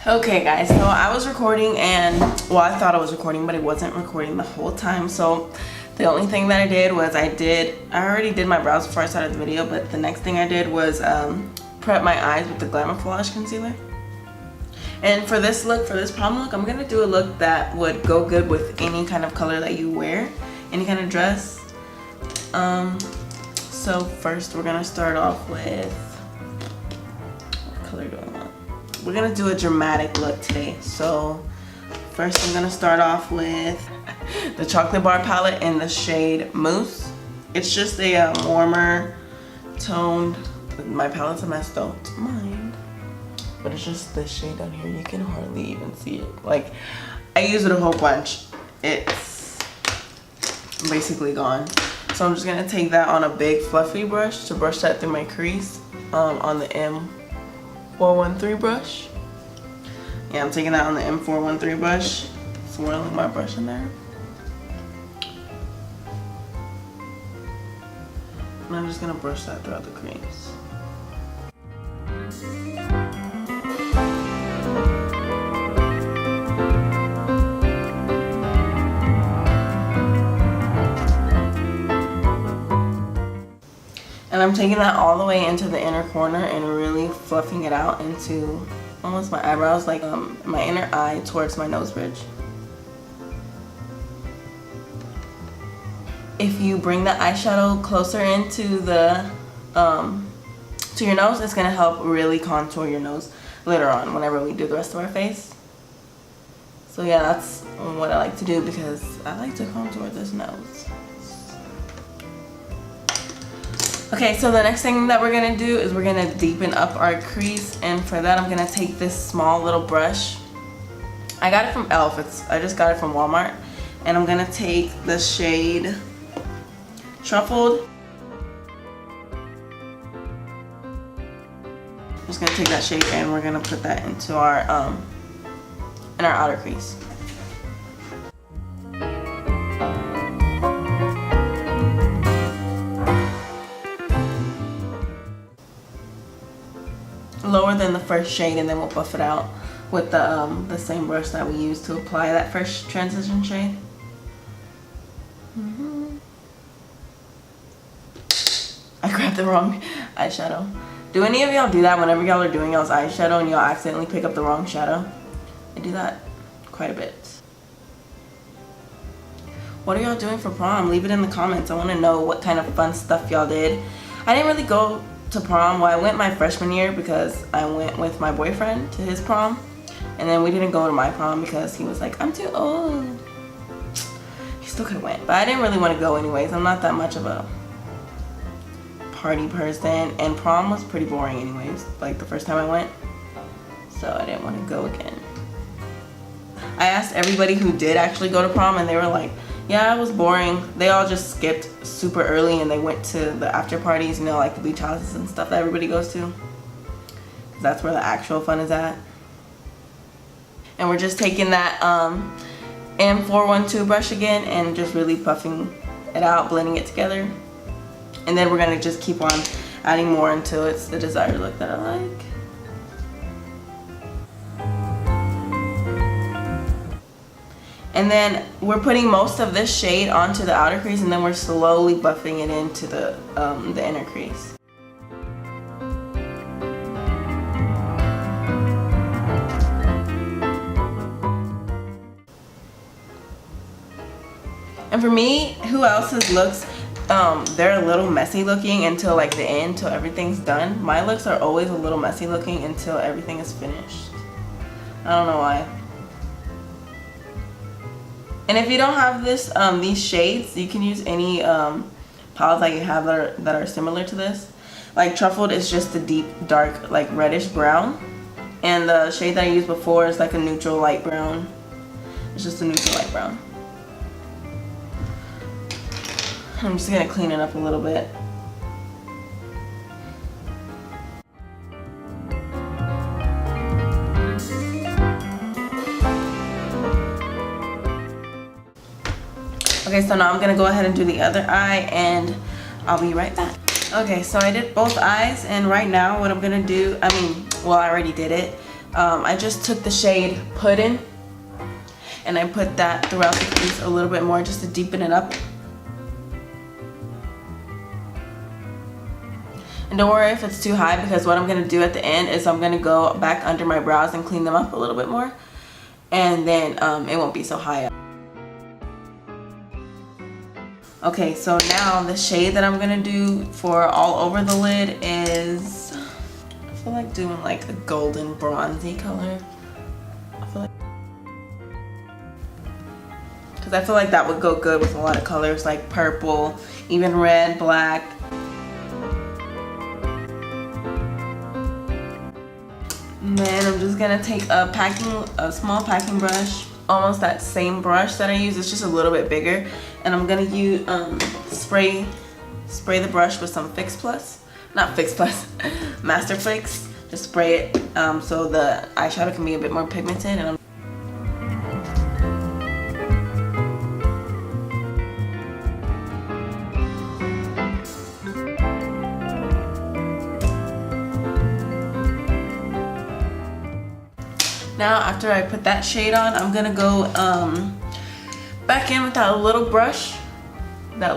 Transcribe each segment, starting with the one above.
Okay guys, so I was recording and, well, I thought I was recording, but it wasn't recording the whole time. So the only thing that I did was I already did my brows before I started the video, but the next thing I did was prep my eyes with the Glamouflage concealer. And for this look, for this prom look, I'm gonna do a look that would go good with any kind of color that you wear, any kind of dress. So first we're gonna start off with, what color do I want? We're gonna do a dramatic look today. So first I'm gonna start off with the Chocolate Bar palette in the shade Mousse. It's just a warmer toned, my palette's a mess, don't mind, but it's just this shade down here. You can hardly even see it. Like, I use it a whole bunch. It's basically gone. So I'm just gonna take that on a big fluffy brush to brush that through my crease on the M413 brush. Yeah, I'm taking that on the M413 brush, swirling my brush in there. And I'm just gonna brush that throughout the crease. And I'm taking that all the way into the inner corner and really fluffing it out into almost my eyebrows, like my inner eye towards my nose bridge. If you bring the eyeshadow closer into the to your nose, it's gonna help really contour your nose later on whenever we do the rest of our face. So yeah, that's what I like to do because I like to contour this nose. Okay, so the next thing that we're gonna do is we're gonna deepen up our crease, and for that I'm gonna take this small little brush. I got it from e.l.f. I just got it from Walmart, and I'm gonna take the shade Truffled. I'm just gonna take that shade and we're gonna put that into our in our outer crease. Lower than the first shade, and then we'll buff it out with the same brush that we used to apply that first transition shade. I grabbed the wrong eyeshadow. Do any of y'all do that whenever y'all are doing y'all's eyeshadow and y'all accidentally pick up the wrong shadow? I do that quite a bit. What are y'all doing for prom? Leave it in the comments. I want to know what kind of fun stuff y'all did. I didn't really go to prom. Well, I went my freshman year because I went with my boyfriend to his prom, and then we didn't go to my prom because he was like, I'm too old. He still could have went, but I didn't really want to go anyways. I'm not that much of a party person, and prom was pretty boring anyways, like the first time I went, so I didn't want to go again. I asked everybody who did actually go to prom, and they were like, yeah, it was boring. They all just skipped super early and they went to the after parties, you know, like the beach houses and stuff that everybody goes to. That's where the actual fun is at. And we're just taking that M412 brush again and just really puffing it out, blending it together. And then we're gonna just keep on adding more until it's the desired look that I like. And then we're putting most of this shade onto the outer crease, and then we're slowly buffing it into the inner crease. And for me, who else's looks, they're a little messy looking until like the end, till everything's done. My looks are always a little messy looking until everything is finished. I don't know why. And if you don't have these shades, you can use any palettes that you have that are similar to this. Like Truffled is just a deep, dark, like reddish brown. And the shade that I used before is like a neutral light brown. It's just a neutral light brown. I'm just gonna clean it up a little bit. Okay, so now I'm gonna go ahead and do the other eye, and I'll be right back. Okay, so I did both eyes, and right now what I'm gonna do, well, I already did it. I just took the shade Puddin', and I put that throughout the crease a little bit more just to deepen it up. And don't worry if it's too high, because what I'm gonna do at the end is I'm gonna go back under my brows and clean them up a little bit more, and then it won't be so high up. Okay, so now the shade that I'm gonna do for all over the lid is, I feel like doing like a golden bronzy color. Because I feel like that would go good with a lot of colors like purple, even red, black. And then I'm just gonna take a small packing brush, almost that same brush that I use, it's just a little bit bigger, and I'm gonna use spray the brush with some Master Fix. Just spray it so the eyeshadow can be a bit more pigmented. And now after I put that shade on, I'm gonna go back in with that little brush that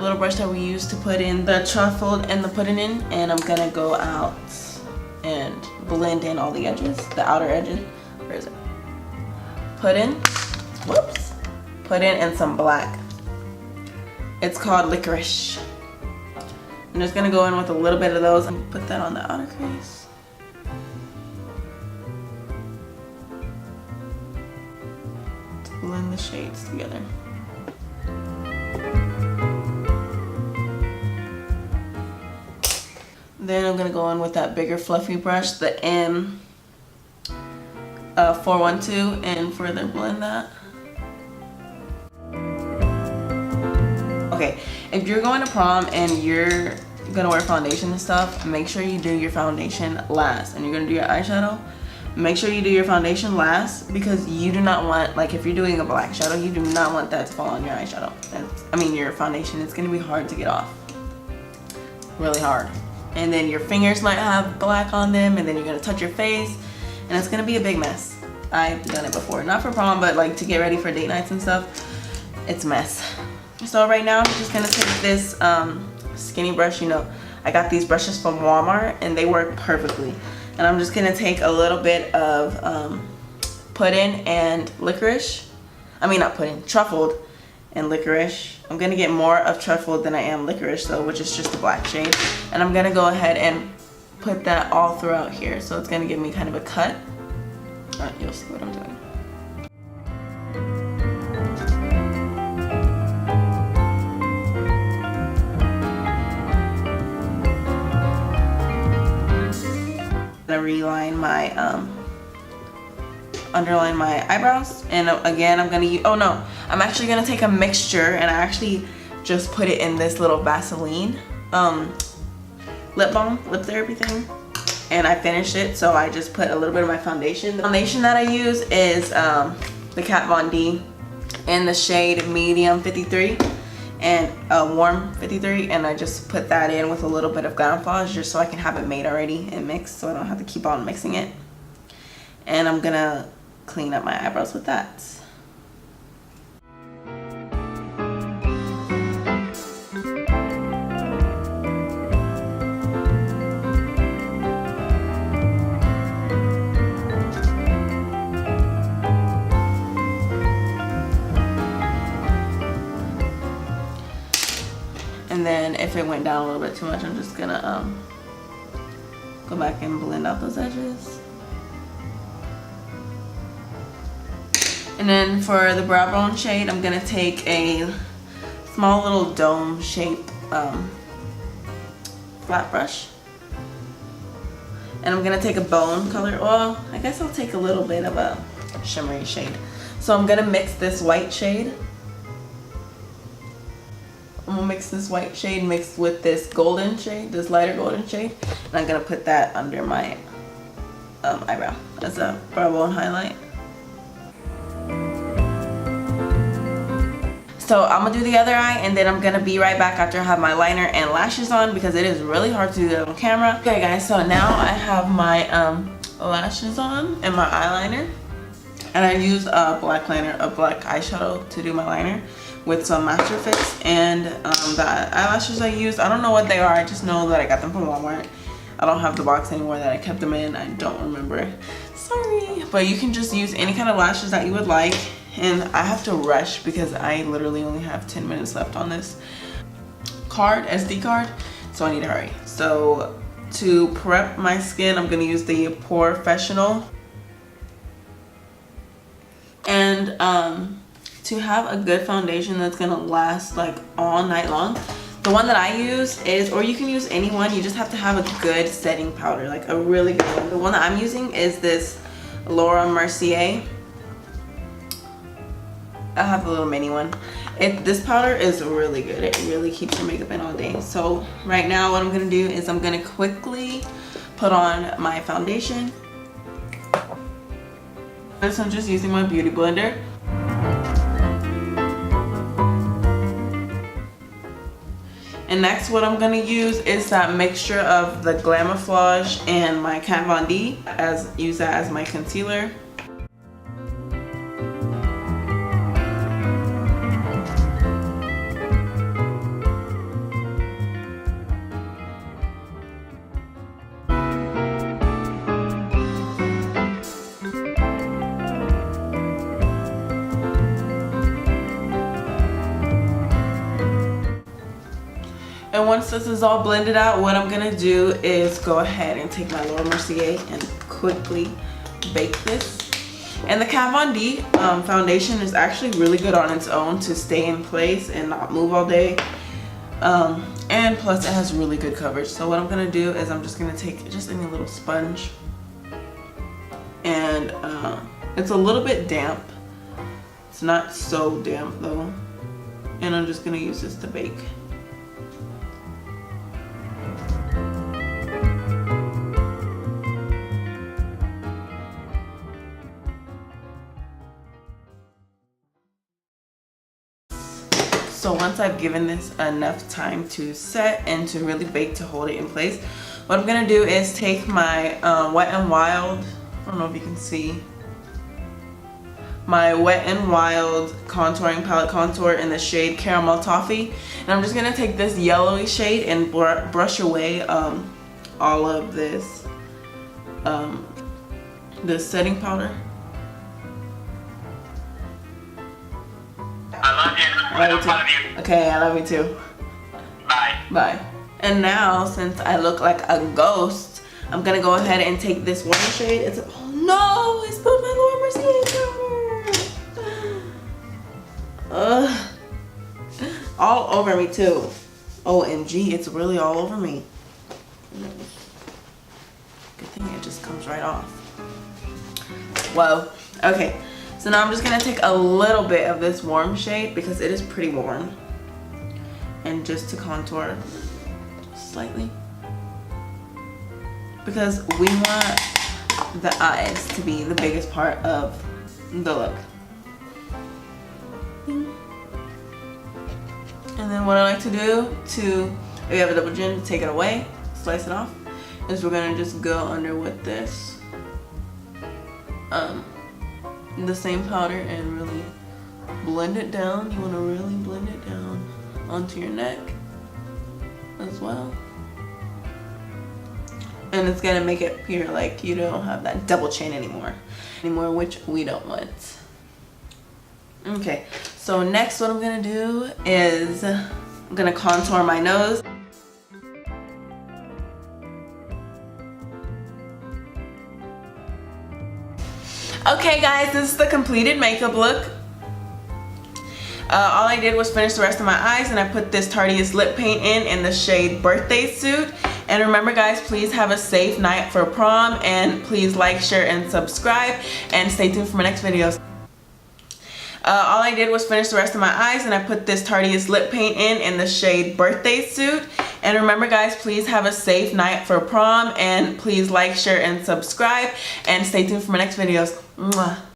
we used to put in the truffled and the pudding in, and I'm gonna go out and blend in all the edges, the outer edges. Where is it? Put in and some black. It's called Licorice. I'm just gonna go in with a little bit of those and put that on the outer crease. Blend the shades together. Then I'm gonna go in with that bigger fluffy brush, the M412, and further blend that. Okay, if you're going to prom and you're gonna wear foundation and stuff, make sure you do your foundation last. And you're gonna do your eyeshadow, make sure you do your foundation last, because you do not want, like if you're doing a black shadow, you do not want that to fall on your eyeshadow. Your foundation. It's gonna be hard to get off. Really hard. And then your fingers might have black on them, and then you're gonna touch your face, and it's gonna be a big mess. I've done it before, not for prom, but like to get ready for date nights and stuff. It's a mess. So right now I'm just gonna take this skinny brush. I got these brushes from Walmart and they work perfectly. And I'm just gonna take a little bit of pudding and licorice. Not pudding, truffled and licorice. I'm gonna get more of truffled than I am licorice though, which is just the black shade. And I'm gonna go ahead and put that all throughout here. So it's gonna give me kind of a cut. You'll see what I'm doing. Reline my underline my eyebrows, and again I'm gonna use, I'm actually gonna take a mixture, and I actually just put it in this little Vaseline lip therapy thing, and I finished it, so I just put a little bit of my foundation. The foundation that I use is the Kat Von D in the shade medium 53 and warm 53, and I just put that in with a little bit of Glamage just so I can have it made already and mixed, so I don't have to keep on mixing it. And I'm gonna clean up my eyebrows with that. And then if it went down a little bit too much, I'm just gonna go back and blend out those edges. And then for the brow bone shade, I'm gonna take a small little dome shaped flat brush. And I'm gonna take a bone color. Well, I guess I'll take a little bit of a shimmery shade. So I'm gonna mix this white shade. I'm gonna mix this white shade mixed with this golden shade, this lighter golden shade, and I'm gonna put that under my eyebrow as a brow bone highlight. So I'm gonna do the other eye, and then I'm gonna be right back after I have my liner and lashes on, because it is really hard to do that on camera. Okay guys, so now I have my lashes on and my eyeliner, and I use a black eyeshadow to do my liner with some Master Fix. And the eyelashes I use, I don't know what they are, I just know that I got them from Walmart. I don't have the box anymore that I kept them in, I don't remember, sorry. But you can just use any kind of lashes that you would like. And I have to rush because I literally only have 10 minutes left on this SD card, so I need to hurry. So to prep my skin, I'm gonna use the Professional. And to have a good foundation that's gonna last like all night long, the one that I use is, or you can use any one, you just have to have a good setting powder, like a really good one. The one that I'm using is this Laura Mercier. I have a little mini one. This powder is really good. It really keeps your makeup in all day. So right now what I'm gonna do is I'm gonna quickly put on my foundation. First, I'm just using my beauty blender. And next what I'm gonna use is that mixture of the Glamouflage and my Kat Von D, use that as my concealer. And once this is all blended out, what I'm gonna do is go ahead and take my Laura Mercier and quickly bake this. And the Kat Von D foundation is actually really good on its own to stay in place and not move all day. And plus it has really good coverage. So what I'm gonna do is I'm just gonna take just any little sponge. And it's a little bit damp. It's not so damp though. And I'm just gonna use this to bake. So once I've given this enough time to set and to really bake to hold it in place, what I'm gonna do is take my Wet n Wild, I don't know if you can see, my Wet n Wild contouring palette contour in the shade Caramel Toffee, and I'm just gonna take this yellowy shade and brush away all of this setting powder. I love you. I love you too. Okay, I love you too. Bye. Bye. And now, since I look like a ghost, I'm gonna go ahead and take this warm shade. It's oh no! I spilled my Laura Mercier powder. Ugh. All over me too. OMG, it's really all over me. Good thing it just comes right off. Whoa. Okay. So now I'm just gonna take a little bit of this warm shade because it is pretty warm, and just to contour slightly, because we want the eyes to be the biggest part of the look. And then what I like to do if you have a double chin, to take it away, slice it off, is we're gonna just go under with this the same powder and really blend it down. You want to really blend it down onto your neck as well, and it's gonna make it appear like you don't have that double chin anymore, which we don't want. Okay, so next what I'm gonna do is I'm gonna contour my nose. Okay guys, this is the completed makeup look. All I did was finish the rest of my eyes, and I put this Tarteist lip paint in the shade Birthday Suit. And remember guys, please have a safe night for prom, and please like, share, and subscribe, and stay tuned for my next videos. All I did was finish the rest of my eyes, and I put this Tarteist lip paint in the shade Birthday Suit. And remember guys, please have a safe night for prom, and please like, share, and subscribe, and stay tuned for my next videos. Mwah.